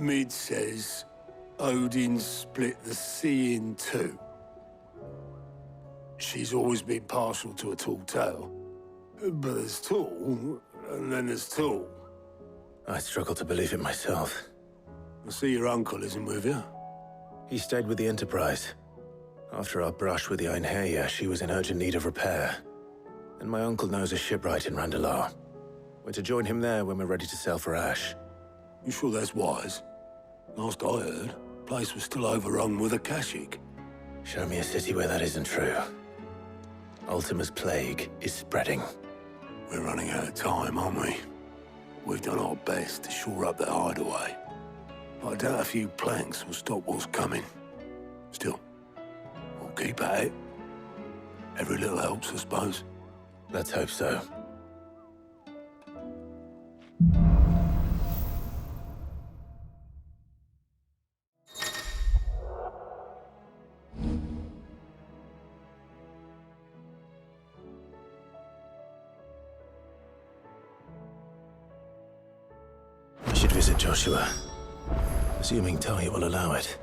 Mid says Odin split the sea in two. She's always been partial to a tall tale. But there's tall, and then there's tall. I struggle to believe it myself. I see your uncle isn't with you. He stayed with the Enterprise. After our brush with the Einherja, she was in urgent need of repair. And my uncle knows a shipwright in Randalar. We're to join him there when we're ready to sail for Ash. You sure that's wise? Last I heard, the place was still overrun with Akashic. Show me a city where that isn't true. Ultima's plague is spreading. We're running out of time, aren't we? We've done our best to shore up that hideaway. But I doubt a few planks will stop what's coming. Still, we'll keep at it. Every little helps, I suppose. Let's hope so. I should visit Joshua, assuming Talia will allow it.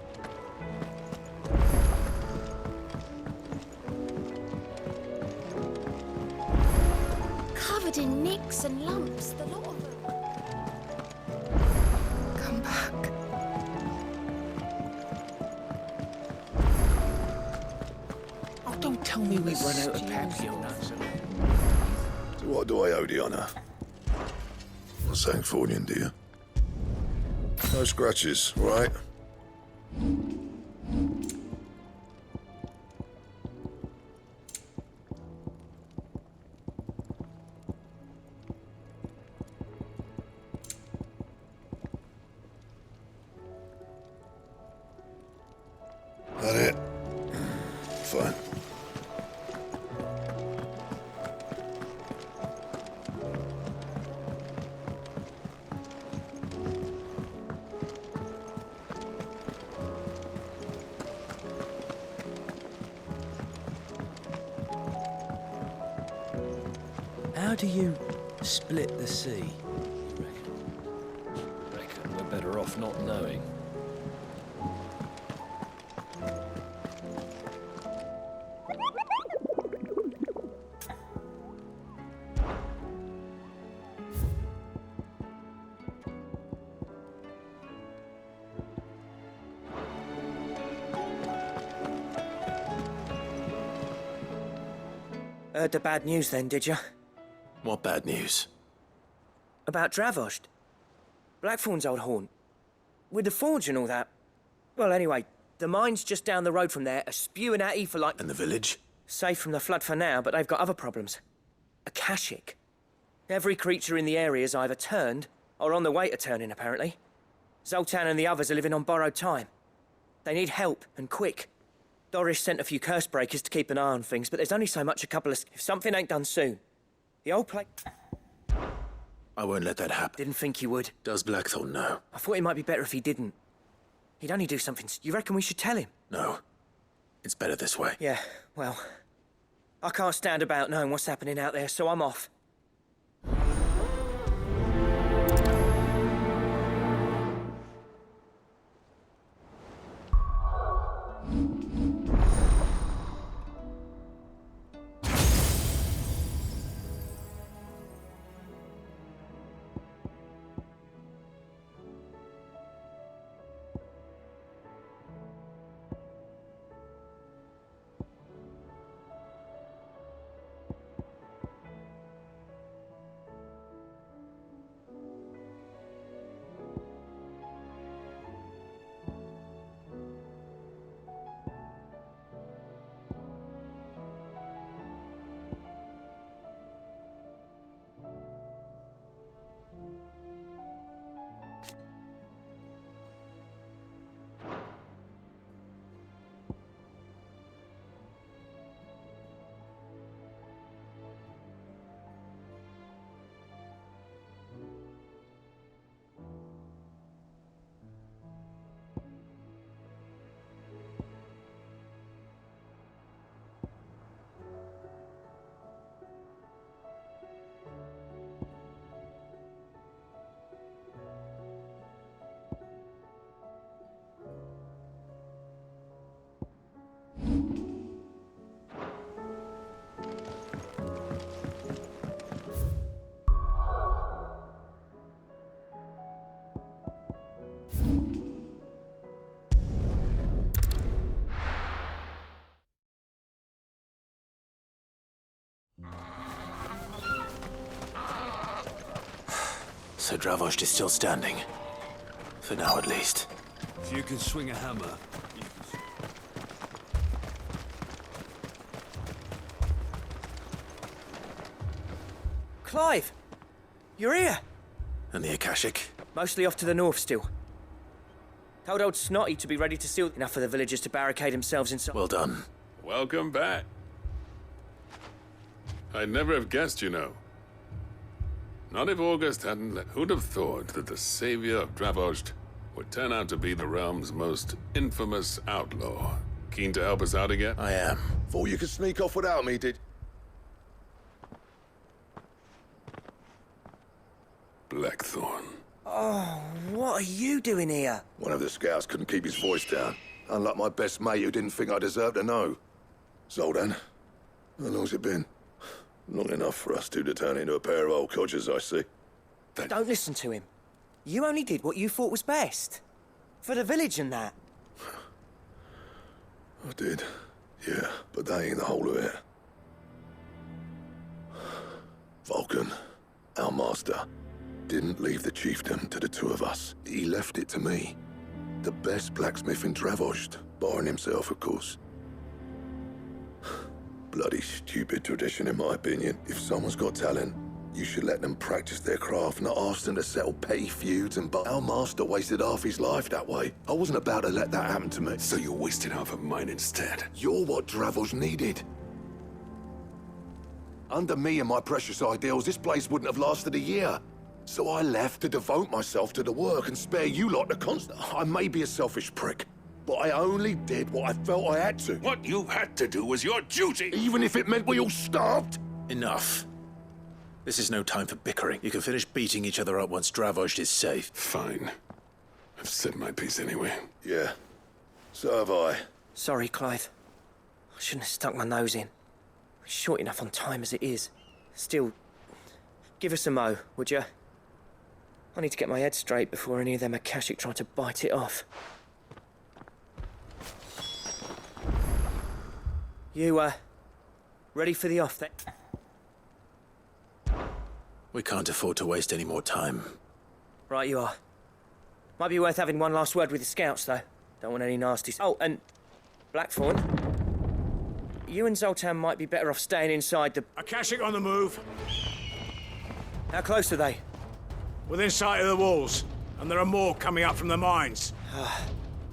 Covered in nicks and lumps, the lot of them. Come back. Oh, don't tell me we've run out of papillons. So what do I owe the honor? Not saying Fornian, do you? No scratches, right? That it? Fine. How do you split the sea, you reckon? Reckon we're better off not knowing. Heard the bad news then, did you? What bad news? About Dravost. Blackthorn's old haunt. With the forge and all that. Well, anyway, the mine's just down the road from there, are spewing at for like... And the village? Safe from the flood for now, but they've got other problems. Akashic. Every creature in the area's either turned, or on the way to turning, apparently. Zoltan and the others are living on borrowed time. They need help, and quick. Doris sent a few curse breakers to keep an eye on things, but there's only so much a couple of... If something ain't done soon, the old place... I won't let that happen. Didn't think he would. Does Blackthorn know? I thought it might be better if he didn't. He'd only do something... You reckon we should tell him? No. It's better this way. Yeah, well... I can't stand about knowing what's happening out there, so I'm off. So Dravost is still standing. For now, at least. If you can swing a hammer, Clive! You're here! And the Akashic? Mostly off to the north still. Told old Snotty to be ready to seal enough for the villagers to barricade themselves inside. Well done. Welcome back. I'd never have guessed, you know. Not if August hadn't who'd have thought that the savior of Dravost would turn out to be the realm's most infamous outlaw. Keen to help us out again? I am. Thought you could sneak off without me, did... Blackthorn. Oh, what are you doing here? One of the scouts couldn't keep his voice down. Unlike my best mate who didn't think I deserved to know. Zoltan, how long's it been? Long enough for us two to turn into a pair of old codgers, I see. Don't listen to him. You only did what you thought was best. For the village and that. I did, yeah, but that ain't the whole of it. Vulcan, our master, didn't leave the chiefdom to the two of us. He left it to me. The best blacksmith in Dravost, barring himself, of course. Bloody stupid tradition, in my opinion. If someone's got talent, you should let them practice their craft, not ask them to settle petty feuds but our master wasted half his life that way. I wasn't about to let that happen to me. So you wasted half of mine instead. You're what Dravost needed. Under me and my precious ideals, this place wouldn't have lasted a year. So I left to devote myself to the work and spare you lot the constant. I may be a selfish prick, but I only did what I felt I had to. What you had to do was your duty! Even if it meant we all starved? Enough. This is no time for bickering. You can finish beating each other up once Dravost is safe. Fine. I've said my piece anyway. Yeah, so have I. Sorry, Clive. I shouldn't have stuck my nose in. We're short enough on time as it is. Still, give us a mo, would you? I need to get my head straight before any of them Akashic try to bite it off. You, ready for the off then? We can't afford to waste any more time. Right you are. Might be worth having one last word with the scouts, though. Don't want any nasties. Oh, and Blackthorn. You and Zoltan might be better off staying inside the... Akashic on the move. How close are they? Within sight of the walls. And there are more coming up from the mines.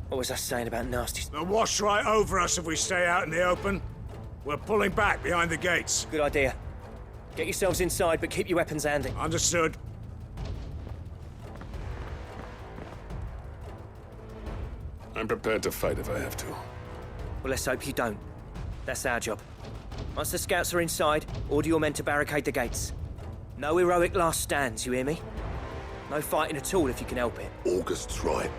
What was I saying about nasties? They'll wash right over us if we stay out in the open. We're pulling back behind the gates. Good idea. Get yourselves inside, but keep your weapons handy. Understood. I'm prepared to fight if I have to. Well, let's hope you don't. That's our job. Once the scouts are inside, order your men to barricade the gates. No heroic last stands, you hear me? No fighting at all if you can help it. August's right.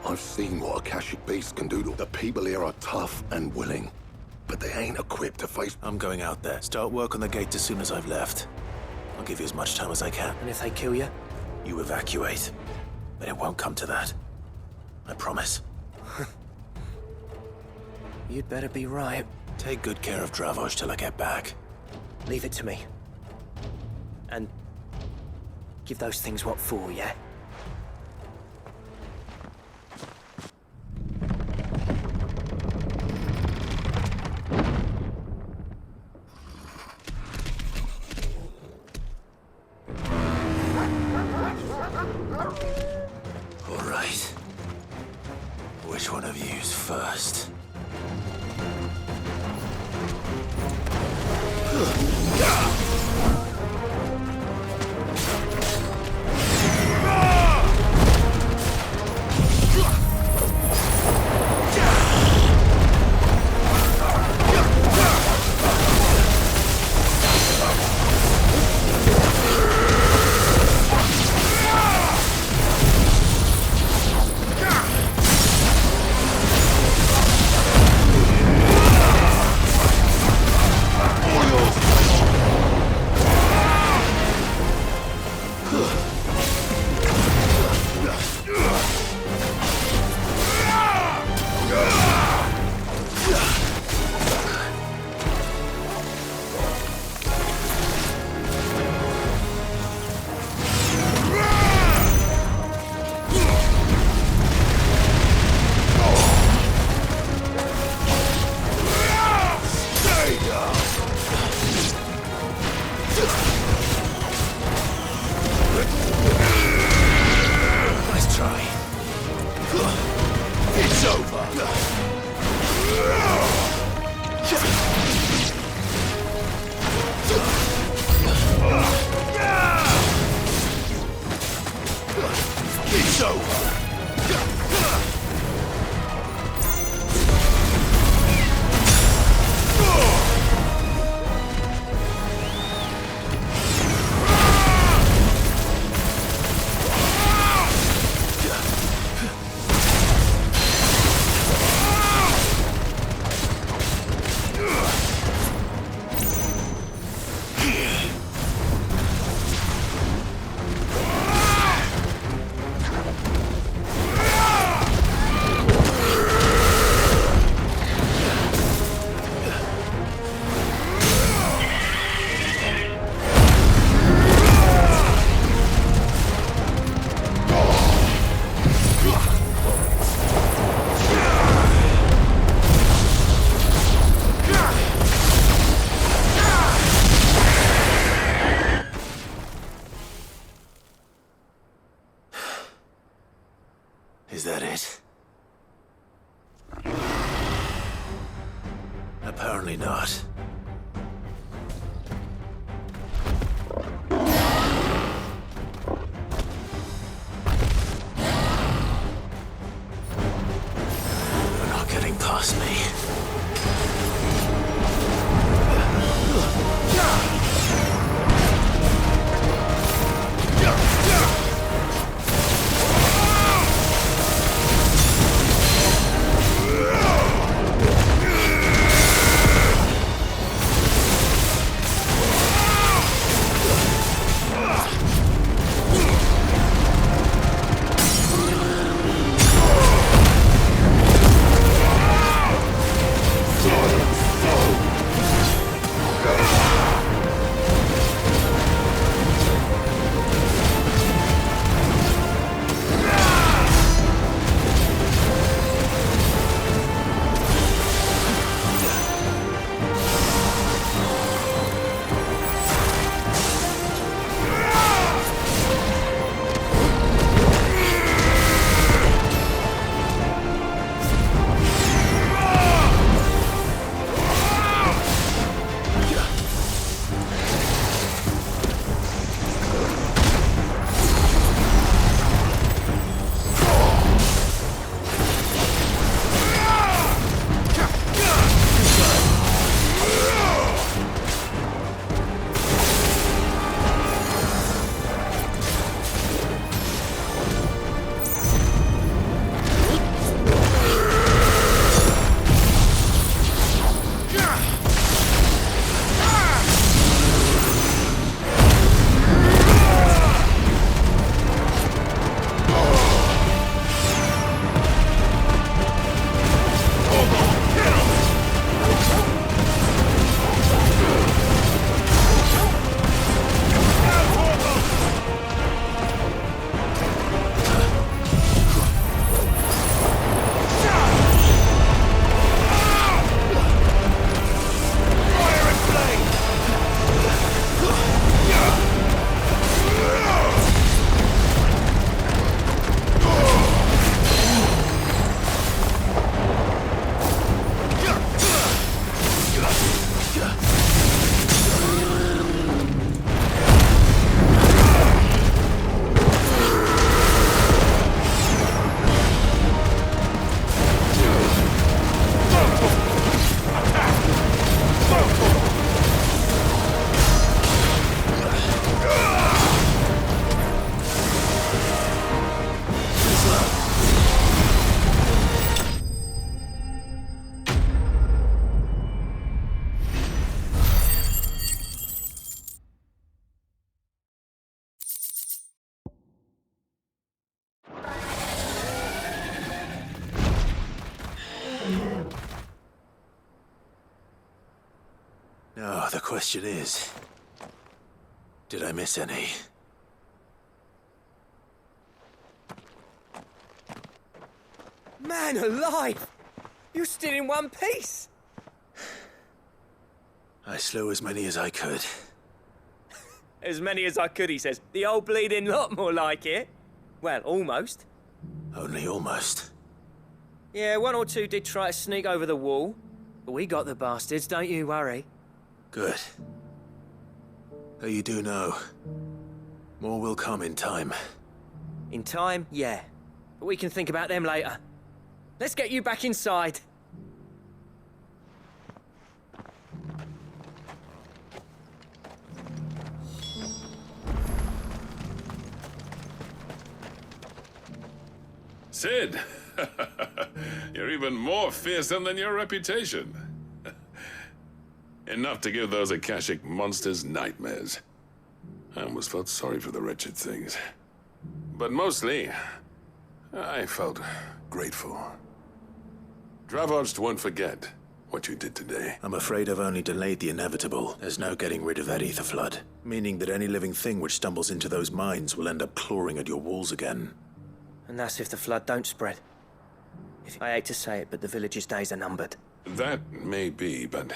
I've seen what Akashic beasts can do. The people here are tough and willing, but they ain't equipped to face... I'm going out there. Start work on the gate as soon as I've left. I'll give you as much time as I can. And if they kill you? You evacuate. But it won't come to that. I promise. You'd better be right. Take good care of Dravost till I get back. Leave it to me. And give those things what for, yeah? All right. Which one of you's first? Oil! It's over! Is that it? Apparently not. You're not getting past me. Now, the question is, did I miss any? Man alive! You're still in one piece! I slew as many as I could. As many as I could, he says. The old bleeding lot, more like it. Well, almost. Only almost. Yeah, one or two did try to sneak over the wall, but we got the bastards, don't you worry. Good. Though you do know, more will come in time. In time, yeah. But we can think about them later. Let's get you back inside. Sid! You're even more fearsome than your reputation. Enough to give those Akashic monsters nightmares. I almost felt sorry for the wretched things. But mostly, I felt grateful. Dravoged won't forget what you did today. I'm afraid I've only delayed the inevitable. There's no getting rid of that ether flood, meaning that any living thing which stumbles into those mines will end up clawing at your walls again. And that's if the flood don't spread. I hate to say it, but the village's days are numbered. That may be, but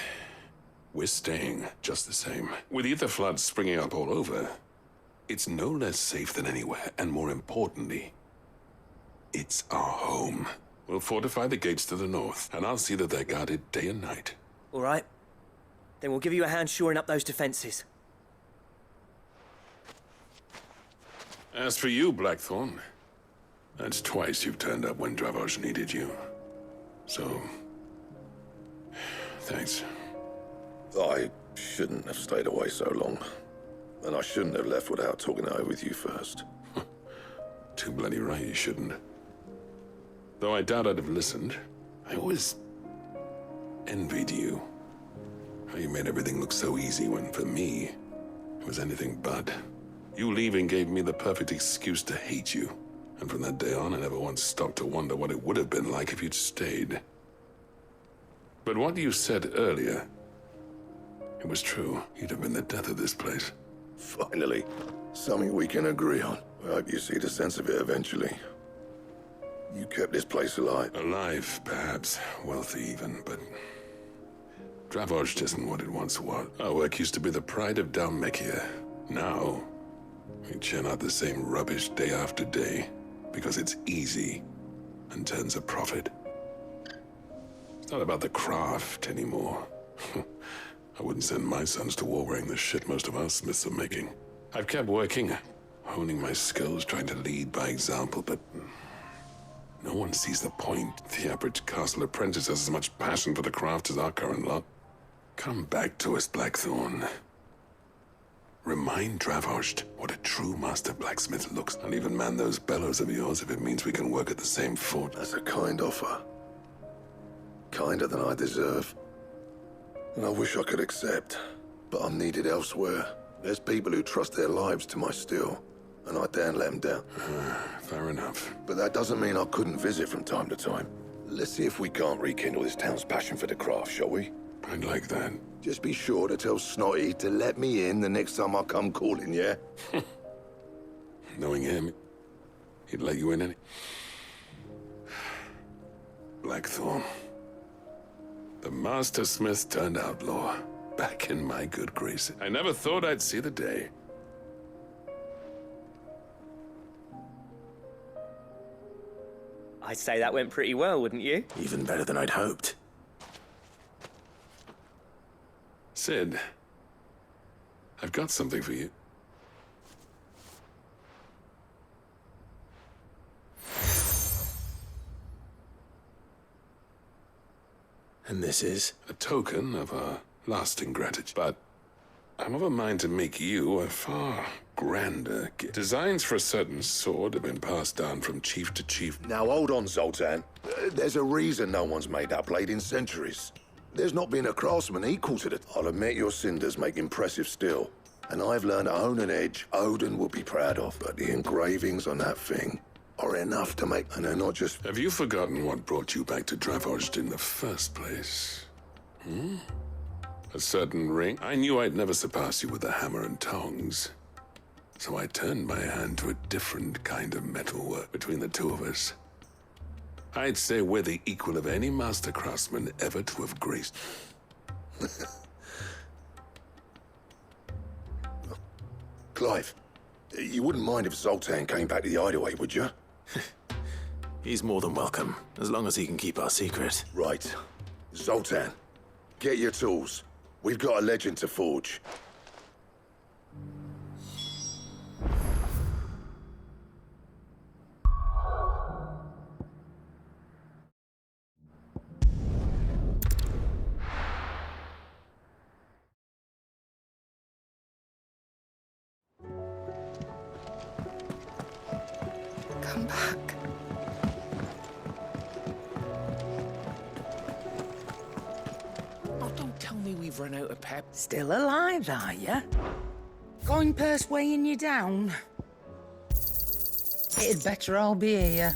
we're staying just the same. With ether floods springing up all over, it's no less safe than anywhere, and more importantly, it's our home. We'll fortify the gates to the north, and I'll see that they're guarded day and night. All right. Then we'll give you a hand shoring up those defenses. As for you, Blackthorn, that's twice you've turned up when Dravos needed you. So, thanks. I shouldn't have stayed away so long. And I shouldn't have left without talking it over with you first. Too bloody right you shouldn't. Though I doubt I'd have listened. I always envied you. How you made everything look so easy when, for me, it was anything but. You leaving gave me the perfect excuse to hate you. And from that day on, I never once stopped to wonder what it would have been like if you'd stayed. But what you said earlier, it was true. You'd have been the death of this place. Finally, something we can agree on. I hope you see the sense of it eventually. You kept this place alive. Alive, perhaps. Wealthy even, but Dravozh isn't what it once was. Our work used to be the pride of Dalmekia. Now, we churn out the same rubbish day after day because it's easy and turns a profit. It's not about the craft anymore. I wouldn't send my sons to war wearing the shit most of our smiths are making. I've kept working, honing my skills, trying to lead by example, but no one sees the point. The average castle apprentice has as much passion for the craft as our current lot. Come back to us, Blackthorn. Remind Dravozh what a true master blacksmith looks, and even man those bellows of yours if it means we can work at the same fort. That's a kind offer. Kinder than I deserve. And I wish I could accept, but I'm needed elsewhere. There's people who trust their lives to my steel, and I daren't let them down. Fair enough. But that doesn't mean I couldn't visit from time to time. Let's see if we can't rekindle this town's passion for the craft, shall we? I'd like that. Just be sure to tell Snotty to let me in the next time I come calling, yeah? Knowing him, he'd let you in any... Blackthorn. The master smith turned outlaw. Back in my good graces. I never thought I'd see the day. I'd say that went pretty well, wouldn't you? Even better than I'd hoped. Sid, I've got something for you. And this is? A token of our lasting gratitude. But I'm of a mind to make you a far grander gift. Designs for a certain sword have been passed down from chief to chief. Now hold on, Zoltan. There's a reason no one's made that blade in centuries. There's not been a craftsman equal to it. I'll admit your cinders make impressive steel. And I've learned to own an edge Odin would be proud of. But the engravings on that thing are enough to make... And they're not just... Have you forgotten what brought you back to Dravozh in the first place? A certain ring? I knew I'd never surpass you with the hammer and tongs. So I turned my hand to a different kind of metalwork between the two of us. I'd say we're the equal of any master craftsman ever to have graced. Clive, you wouldn't mind if Zoltan came back to the hideaway, would you? He's more than welcome, as long as he can keep our secret. Right. Zoltan, get your tools. We've got a legend to forge. Come back. Oh, don't tell me we've run out of pep. Still alive, are you? Coin purse weighing you down? It'd better all be here.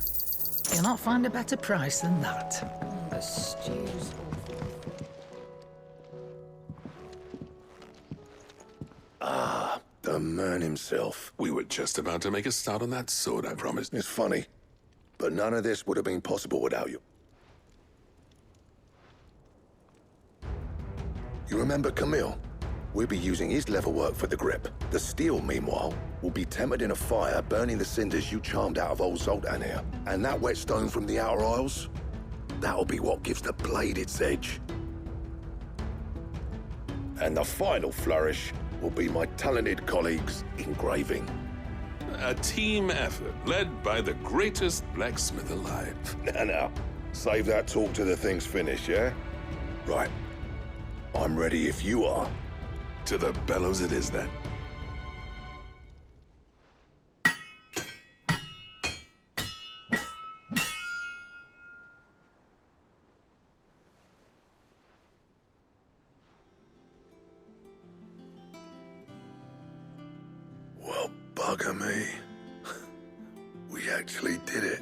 You'll not find a better price than that. The stew's The man himself. We were just about to make a start on that sword, I promised. It's funny, but none of this would have been possible without you. You remember Camille? We'll be using his leatherwork for the grip. The steel, meanwhile, will be tempered in a fire, burning the cinders you charmed out of old Zoltan here. And that whetstone from the Outer Isles, that'll be what gives the blade its edge. And the final flourish will be my talented colleagues' engraving. A team effort led by the greatest blacksmith alive. Now, save that talk till the thing's finished, yeah? Right. I'm ready if you are. To the bellows it is then. Well, bugger me. We actually did it.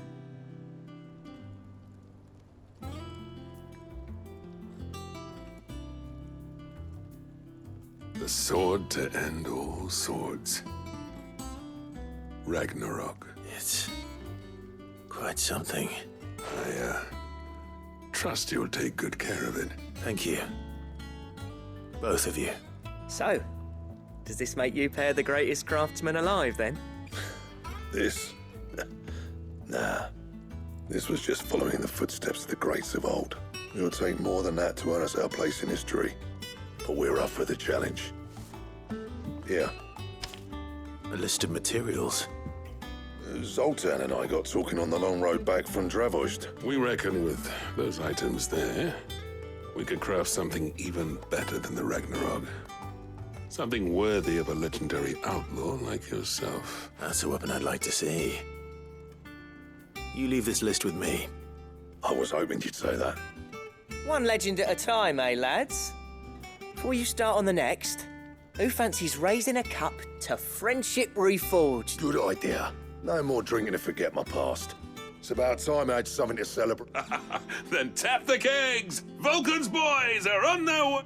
The sword to end all swords. Ragnarok. It's quite something. I trust you'll take good care of it. Thank you. Both of you. So, does this make you pair the greatest craftsman alive, then? This? Nah. This was just following the footsteps of the greats of old. It'll take more than that to earn us our place in history. But we're up for the challenge. Yeah. A list of materials. Zoltan and I got talking on the long road back from Dravost. We reckon with those items there, we could craft something even better than the Ragnarok. Something worthy of a legendary outlaw like yourself. That's a weapon I'd like to see. You leave this list with me. I was hoping you'd say that. One legend at a time, eh, lads? Before you start on the next, who fancies raising a cup to Friendship Reforged? Good idea. No more drinking to forget my past. It's about time I had something to celebrate. Then tap the kegs! Vulcan's boys are on their way!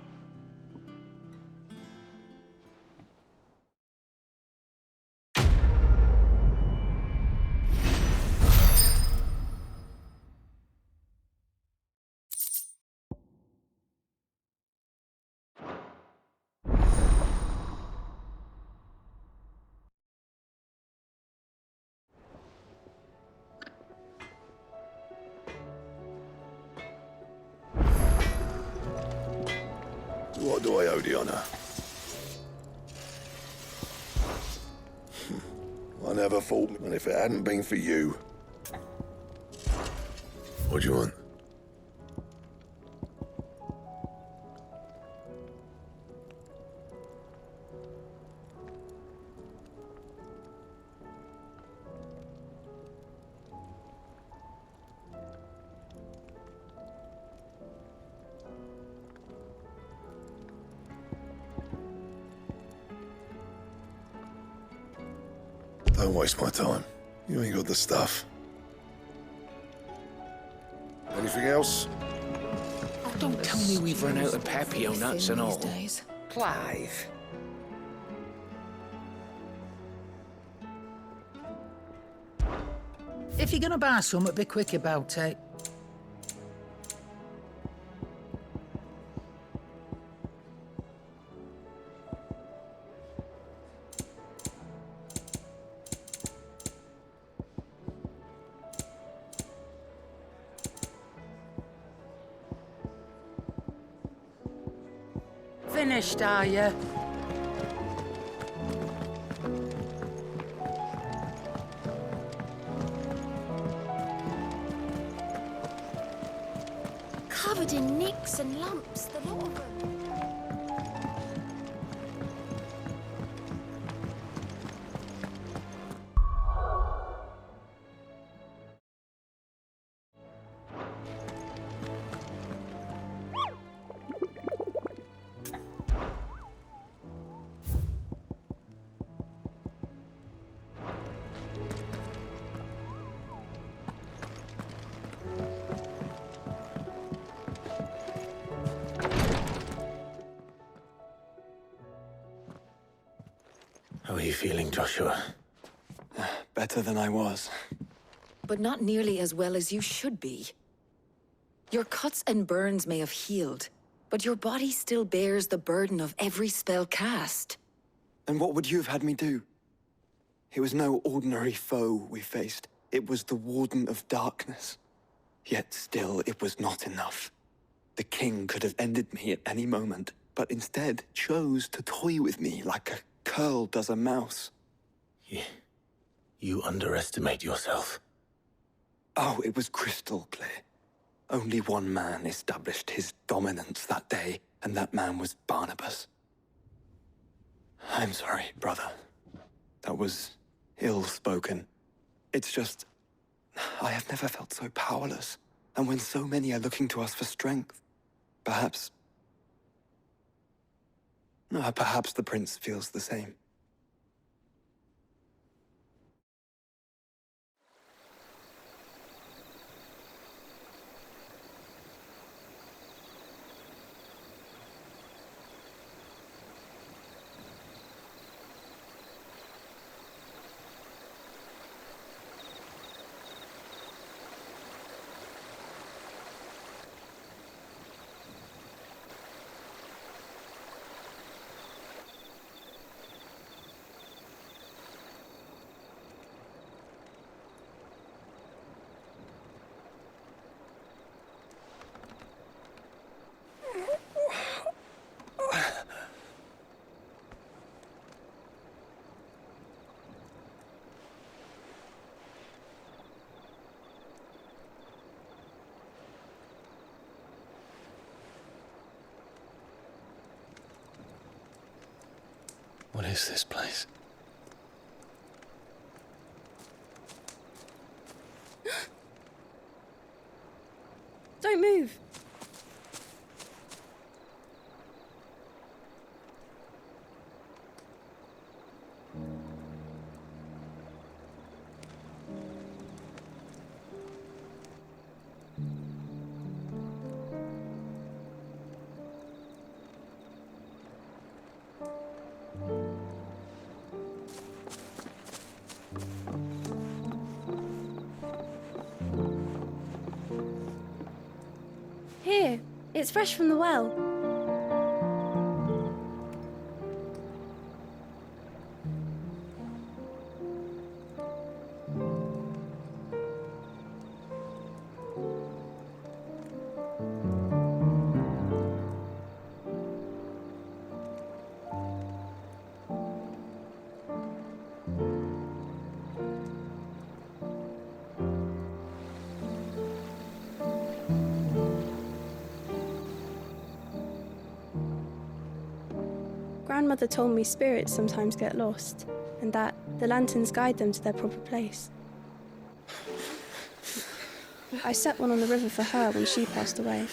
What do I owe the honor? I never thought, and if it hadn't been for you... What do you want? Don't waste my time. You ain't got the stuff. Anything else? Oh, don't tell me we've run out of papio nuts and all. Clive. If you're gonna buy something, be quick about it. finished, are you? Covered in nicks and lumps, the lot of them. How are you feeling, Joshua? Better than I was. But not nearly as well as you should be. Your cuts and burns may have healed, but your body still bears the burden of every spell cast. And what would you have had me do? It was no ordinary foe we faced. It was the Warden of Darkness. Yet still, it was not enough. The king could have ended me at any moment, but instead chose to toy with me like a curl does a mouse. You underestimate yourself. Oh, it was crystal clear. Only one man established his dominance that day, and that man was Barnabas. I'm sorry, brother. That was ill-spoken. It's just, I have never felt so powerless. And when so many are looking to us for strength, perhaps the prince feels the same. What is this place? Don't move. Here, it's fresh from the well. Grandmother told me spirits sometimes get lost, and that the lanterns guide them to their proper place. I set one on the river for her when she passed away.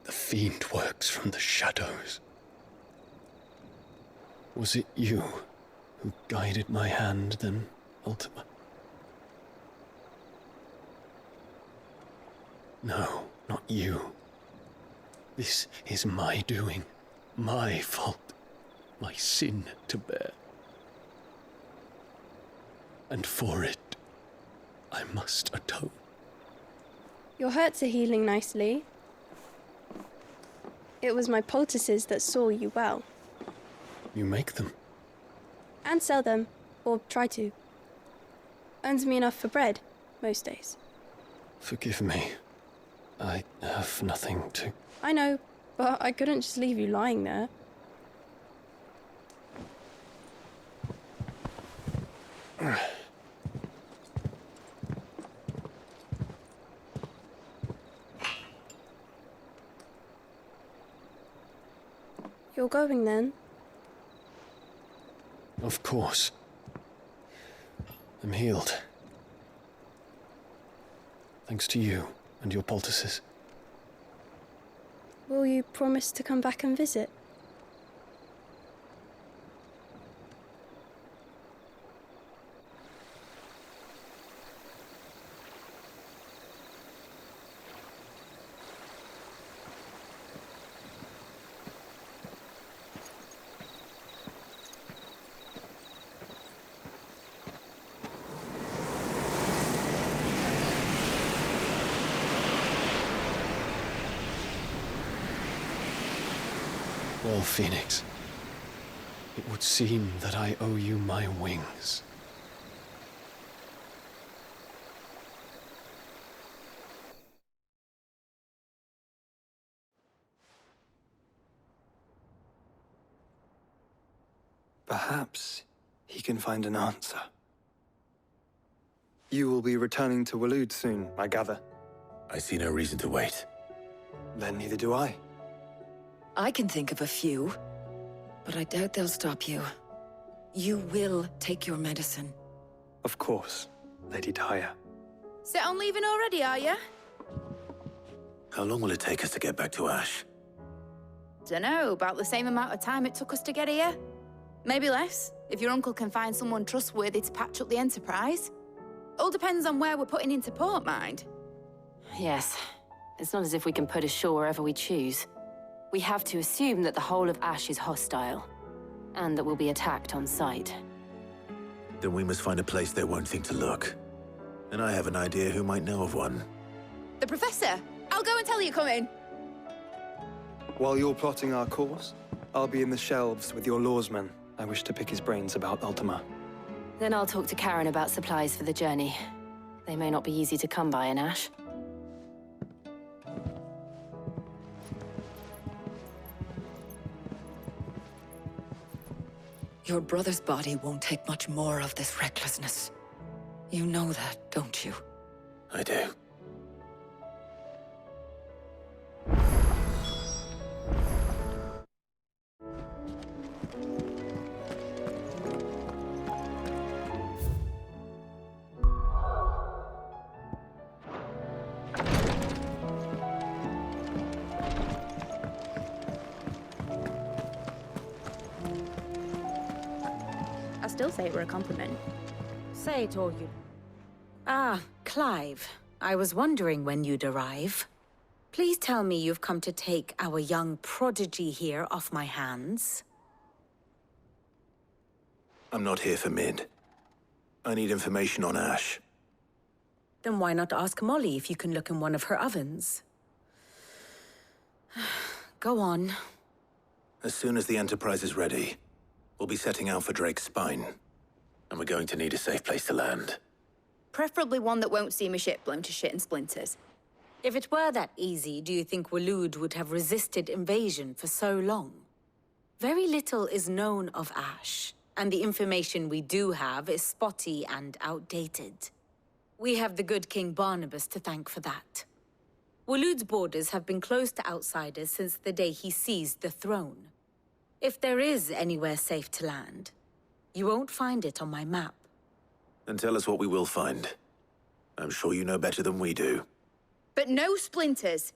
The fiend works from the shadows. Was it you who guided my hand then, Ultima? No, not you. This is my doing, my fault. my sin to bear. And for it, I must atone. Your hurts are healing nicely. It was my poultices that saw you well. You make them? And sell them, or try to. Earns me enough for bread, most days. Forgive me. I have nothing to... I know, but I couldn't just leave you lying there. You're going then? Of course. I'm healed. Thanks to you and your poultices. Will you promise to come back and visit? Well, Phoenix, it would seem that I owe you my wings. Perhaps he can find an answer. You will be returning to Waloed soon, I gather. I see no reason to wait. Then neither do I. I can think of a few, but I doubt they'll stop you. You will take your medicine. Of course, Lady Daya. Set on leaving already, are you? How long will it take us to get back to Ash? Dunno, about the same amount of time it took us to get here. Maybe less, if your uncle can find someone trustworthy to patch up the Enterprise. All depends on where we're putting into port, mind. Yes. It's not as if we can put ashore wherever we choose. We have to assume that the whole of Ash is hostile, and that we'll be attacked on sight. Then we must find a place they won't think to look. And I have an idea who might know of one. The Professor! I'll go and tell you come in. While you're plotting our course, I'll be in the shelves with your lawsman. I wish to pick his brains about Ultima. Then I'll talk to Karen about supplies for the journey. They may not be easy to come by in Ash. Your brother's body won't take much more of this recklessness. You know that, don't you? I do. I still say it were a compliment. Say it, all you. Ah, Clive. I was wondering when you'd arrive. Please tell me you've come to take our young prodigy here off my hands. I'm not here for Mid. I need information on Ash. Then why not ask Molly if you can look in one of her ovens? Go on. As soon as the Enterprise is ready, we'll be setting out for Drake's Spine. And we're going to need a safe place to land. Preferably one that won't see my ship blown to shit and splinters. If it were that easy, do you think Waloed would have resisted invasion for so long? Very little is known of Ash, and the information we do have is spotty and outdated. We have the good King Barnabas to thank for that. Waloed's borders have been closed to outsiders since the day he seized the throne. If there is anywhere safe to land, you won't find it on my map. Then tell us what we will find. I'm sure you know better than we do. But no splinters.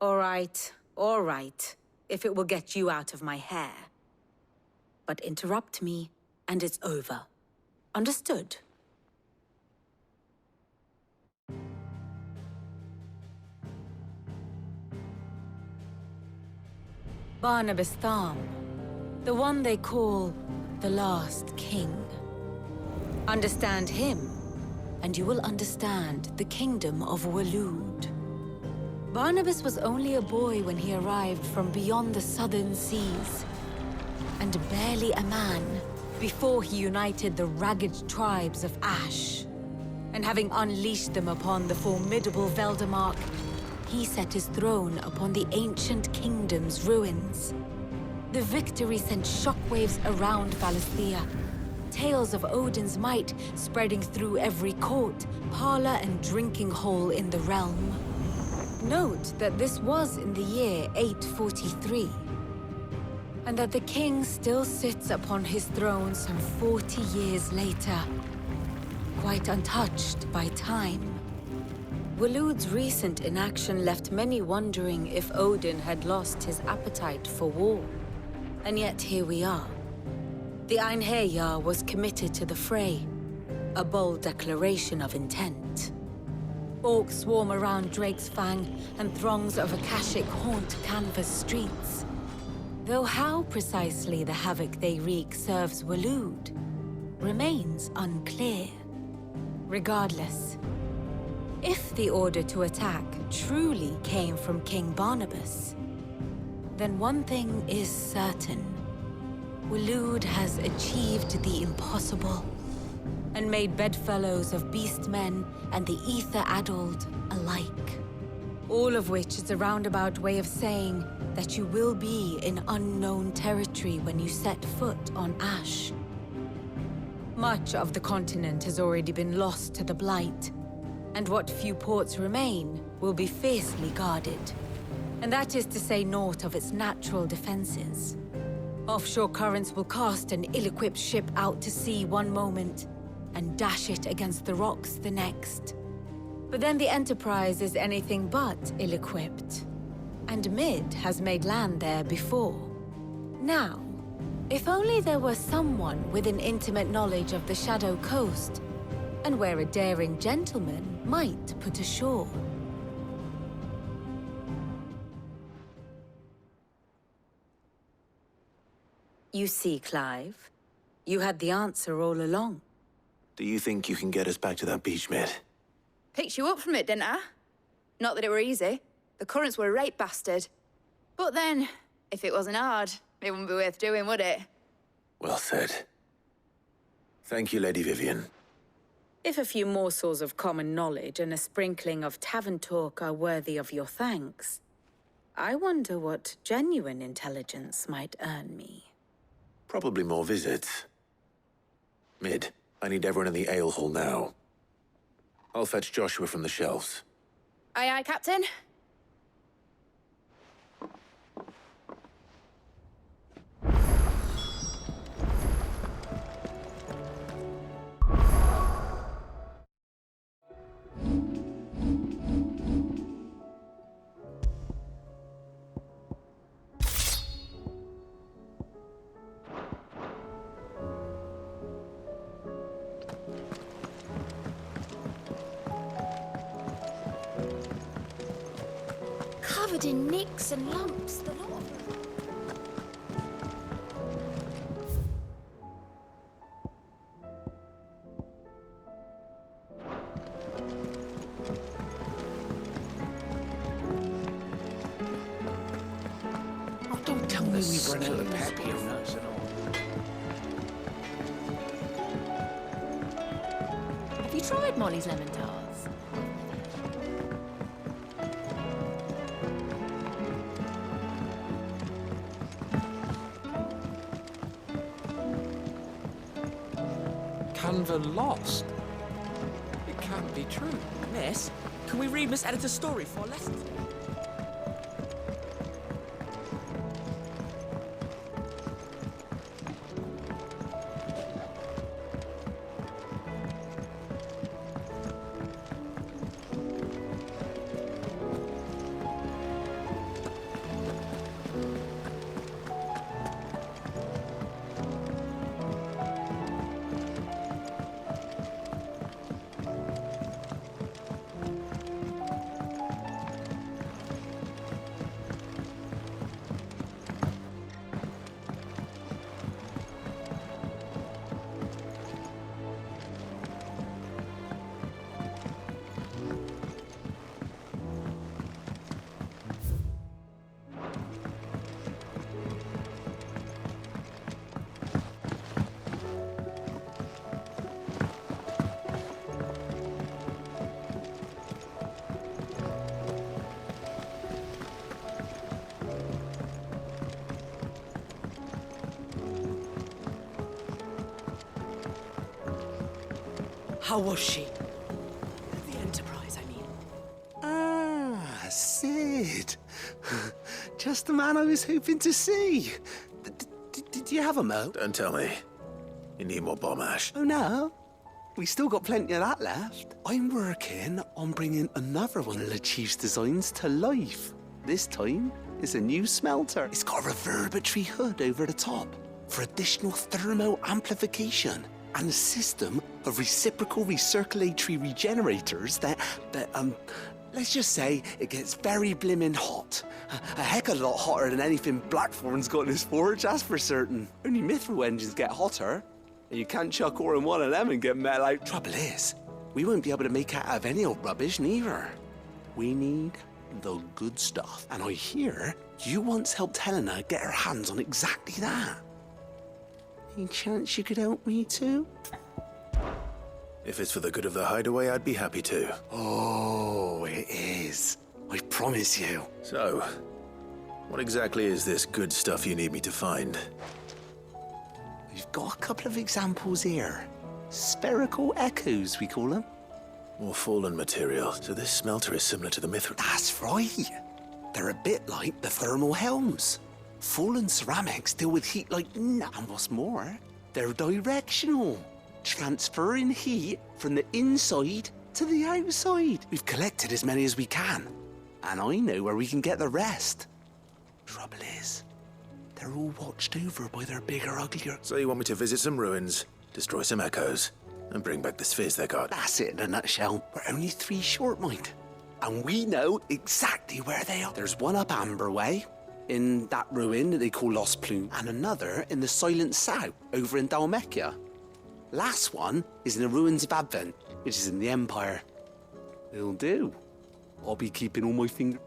All right, if it will get you out of my hair. But interrupt me, and it's over. Understood? Barnabas Tharm, the one they call the Last King. Understand him, and you will understand the kingdom of Waloed. Barnabas was only a boy when he arrived from beyond the southern seas, and barely a man before he united the ragged tribes of Ash. And having unleashed them upon the formidable Veldamark, he set his throne upon the ancient kingdom's ruins. The victory sent shockwaves around Valisthea, tales of Odin's might spreading through every court, parlor, and drinking hole in the realm. Note that this was in the year 843, and that the king still sits upon his throne some 40 years later, quite untouched by time. Waloed's recent inaction left many wondering if Odin had lost his appetite for war. And yet here we are. The Einherjar was committed to the fray, a bold declaration of intent. Orcs swarm around Drake's Fang, and throngs of Akashic haunt Canvas streets. Though how precisely the havoc they wreak serves Waloed remains unclear. Regardless, if the order to attack truly came from King Barnabas, then one thing is certain. Waloed has achieved the impossible, and made bedfellows of beastmen and the ether-addled alike. All of which is a roundabout way of saying that you will be in unknown territory when you set foot on Ash. Much of the continent has already been lost to the Blight, and what few ports remain will be fiercely guarded. And that is to say naught of its natural defenses. Offshore currents will cast an ill-equipped ship out to sea one moment, and dash it against the rocks the next. But then the Enterprise is anything but ill-equipped, and Mid has made land there before. Now, if only there were someone with an intimate knowledge of the Shadow Coast, and where a daring gentleman might put ashore. You see, Clive, you had the answer all along. Do you think you can get us back to that beach, Mid? Picked you up from it, didn't I? Not that it were easy. The currents were a right bastard. But then, if it wasn't hard, it wouldn't be worth doing, would it? Well said. Thank you, Lady Vivian. If a few morsels of common knowledge and a sprinkling of tavern talk are worthy of your thanks, I wonder what genuine intelligence might earn me. Probably more visits. Mid, I need everyone in the ale hall now. I'll fetch Joshua from the shelves. Aye, aye, Captain. Covered in nicks and lumps, the lot of them. Oh, don't tell me we've run out of Papio nuts and all. Have you tried Molly's lemon tarts? Canva lost? It can't be true. Miss, can we read Miss Editor's story for a lesson? How was she? The Enterprise, I mean. Ah, Sid. Just the man I was hoping to see. Did you have a mo? Don't tell me. You need more bomb ash. Oh, no. We still got plenty of that left. I'm working on bringing another one of the Chief's designs to life. This time, it's a new smelter. It's got a reverberatory hood over the top for additional thermo amplification and a system of reciprocal recirculatory regenerators that let's just say it gets very blimmin' hot. A heck of a lot hotter than anything Blackthorn's got in his forge, that's for certain. Only Mithril engines get hotter, and you can't chuck ore in one of them and get metal out. Trouble is, we won't be able to make out of any old rubbish, neither. We need the good stuff. And I hear you once helped Helena get her hands on exactly that. Any chance you could help me too? If it's for the good of the hideaway, I'd be happy to. Oh, it is. I promise you. So, what exactly is this good stuff you need me to find? We've got a couple of examples here. Spherical echoes, we call them. More fallen material, so this smelter is similar to the Mithril. That's right. They're a bit like the thermal helms. Fallen ceramics deal with heat like and what's more, they're directional, transferring heat from the inside to the outside. We've collected as many as we can, and I know where we can get the rest. Trouble is, they're all watched over by their bigger, uglier... So you want me to visit some ruins, destroy some echoes, and bring back the spheres they got? That's it in a nutshell. We're only 3 short, mind. And we know exactly where they are. There's one up Amber Way, in that ruin that they call Lost Plume, and another in the Silent South, over in Dalmekia. Last one is in the ruins of Advent, which is in the Empire. It'll do. I'll be keeping all my fingers...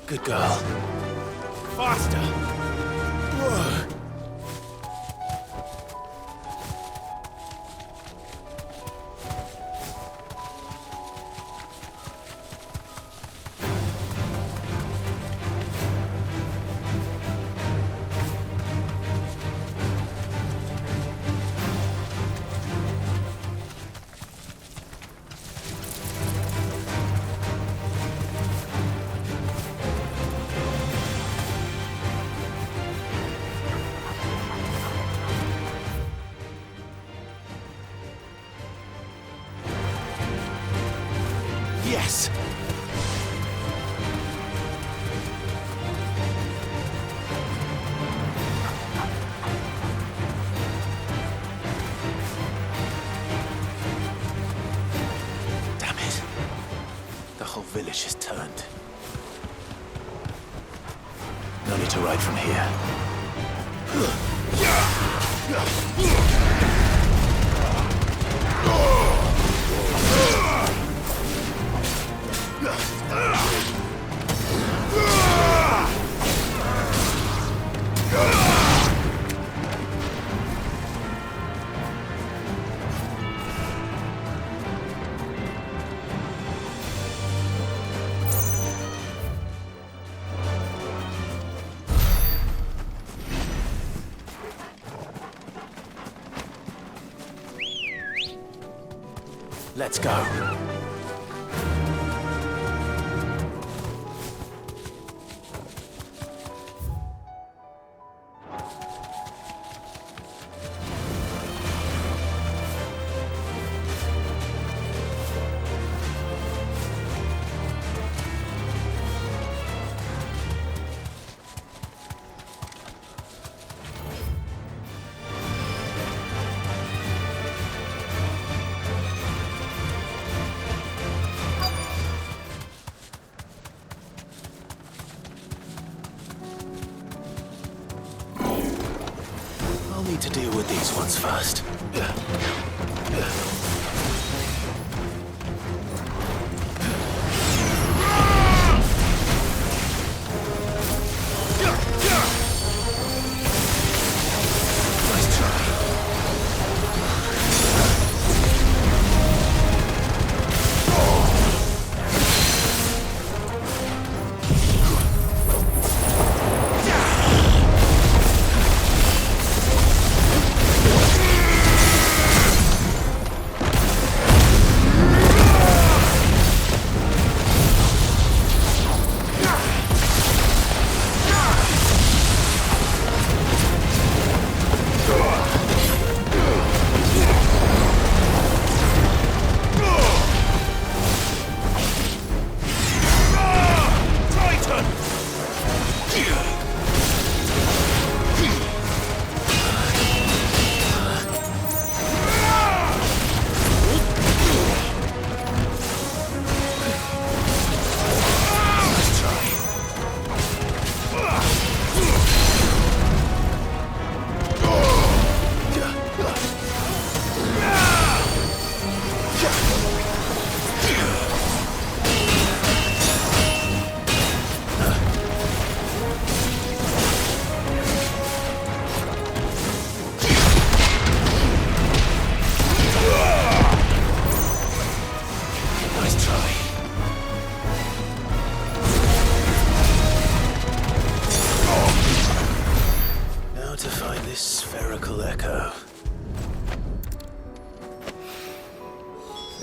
Good girl. Faster! Whoa. Yes! Damn it. The whole village has turned. No need to ride from here. Let's go. I'll need to deal with these ones first.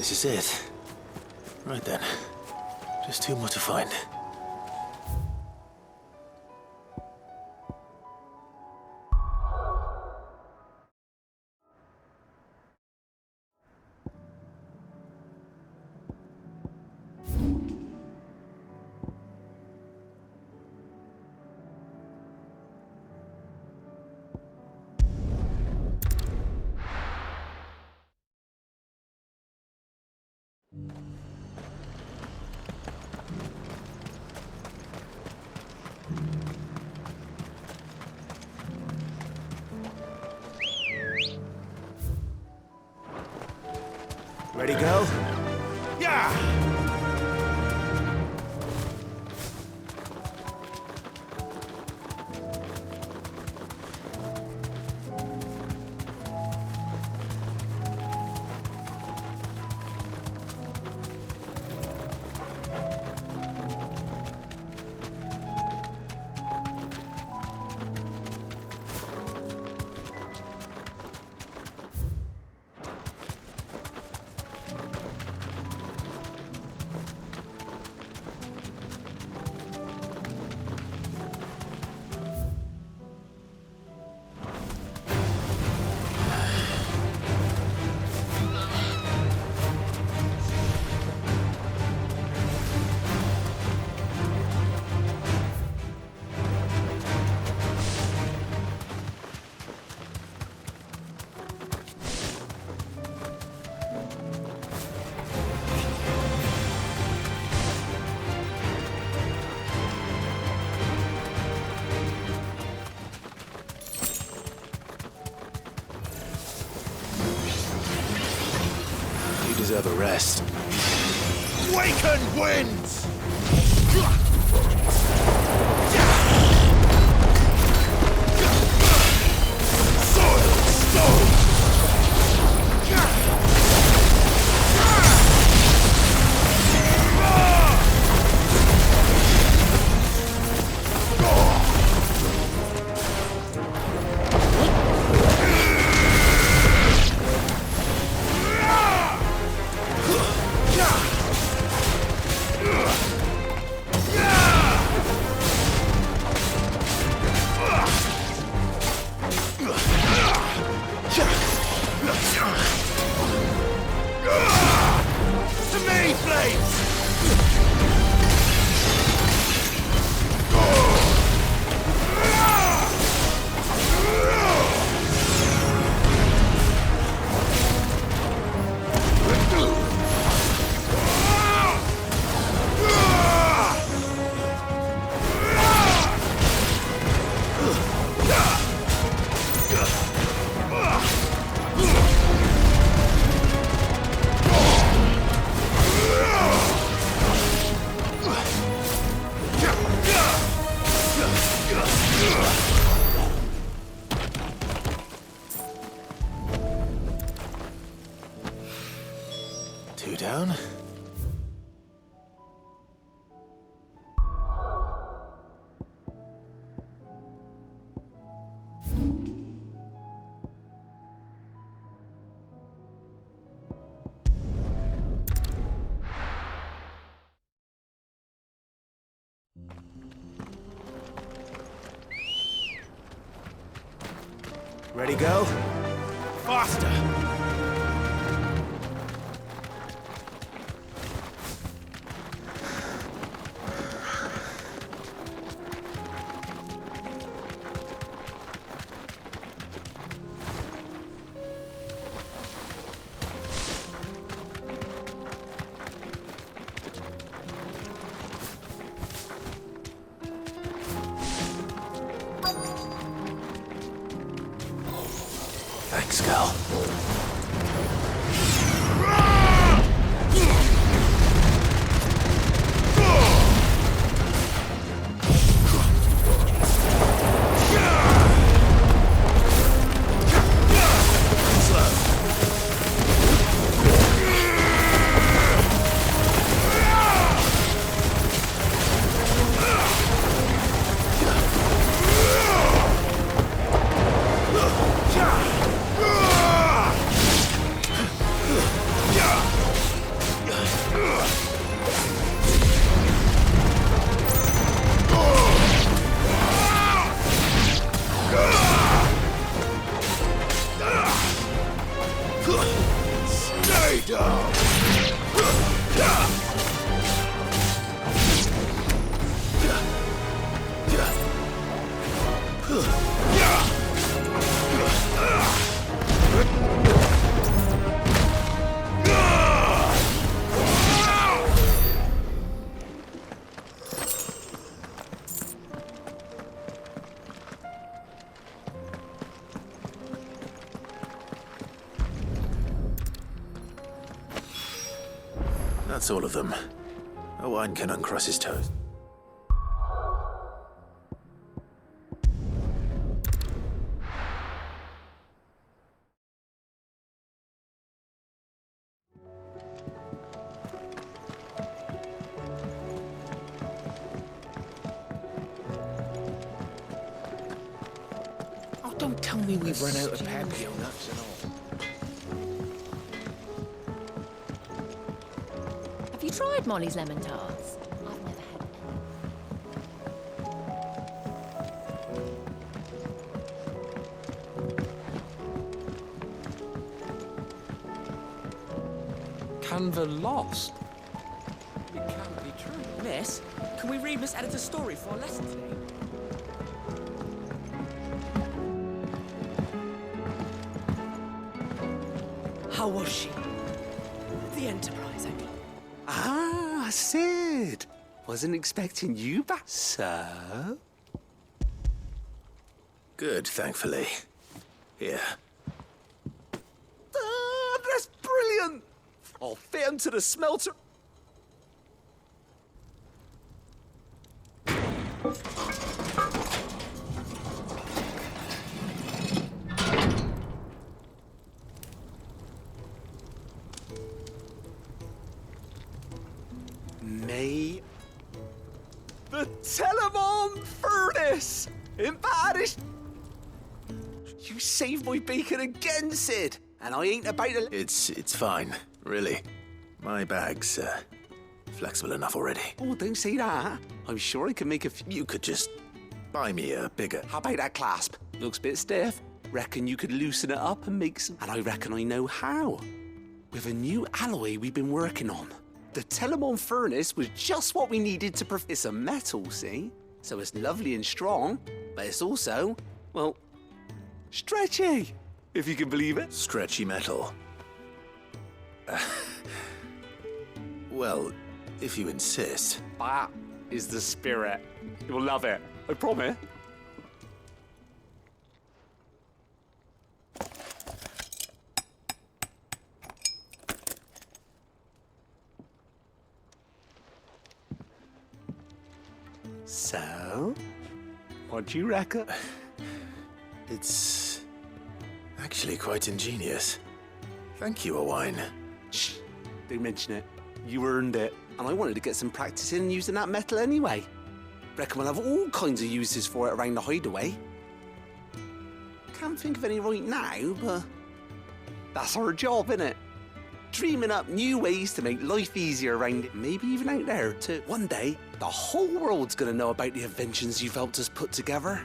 This is it. Right then. Just two more to find. Ready, go? Yeah! You deserve a rest. Waken winds! Soil stone! To me, flames! Two down. Ready, go? Faster! Thanks, Gal. Yeah! Stay down! That's all of them. Owain can uncross his toes. Oh, don't tell me we've run out of papio nuts and all. Have you tried Molly's lemon tarts? I've never had Canva lost. It can't be true. Miss, can we read Miss Editor's story for our lesson today? How was she? The Enterprise, I mean. Ah, Sid. Wasn't expecting you back, so... Good, thankfully. Here. Ah, that's brilliant! I'll fit him to the smelter. May the Telemon furnace in Paris. You saved my bacon again, Sid, and I ain't about to. It's fine, really. My bag's flexible enough already. Oh, don't say that. I'm sure I can make a few. You could just buy me a bigger. How about that clasp? Looks a bit stiff. Reckon you could loosen it up and make some. And I reckon I know how. With a new alloy we've been working on. The Telemon furnace was just what we needed to It's a metal, see? So it's lovely and strong, but it's also, well, stretchy, if you can believe it. Stretchy metal. Well, if you insist. That is the spirit. You'll love it, I promise. So, what do you reckon? It's actually quite ingenious. Thank you, Owain. Shh, don't mention it. You earned it. And I wanted to get some practice in using that metal anyway. Reckon we'll have all kinds of uses for it around the hideaway. Can't think of any right now, but that's our job, innit? Dreaming up new ways to make life easier around it, maybe even out there too. One day, the whole world's gonna know about the inventions you've helped us put together.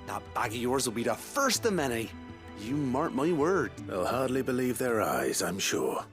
That bag of yours will be the first of many. You mark my word. They'll hardly believe their eyes, I'm sure.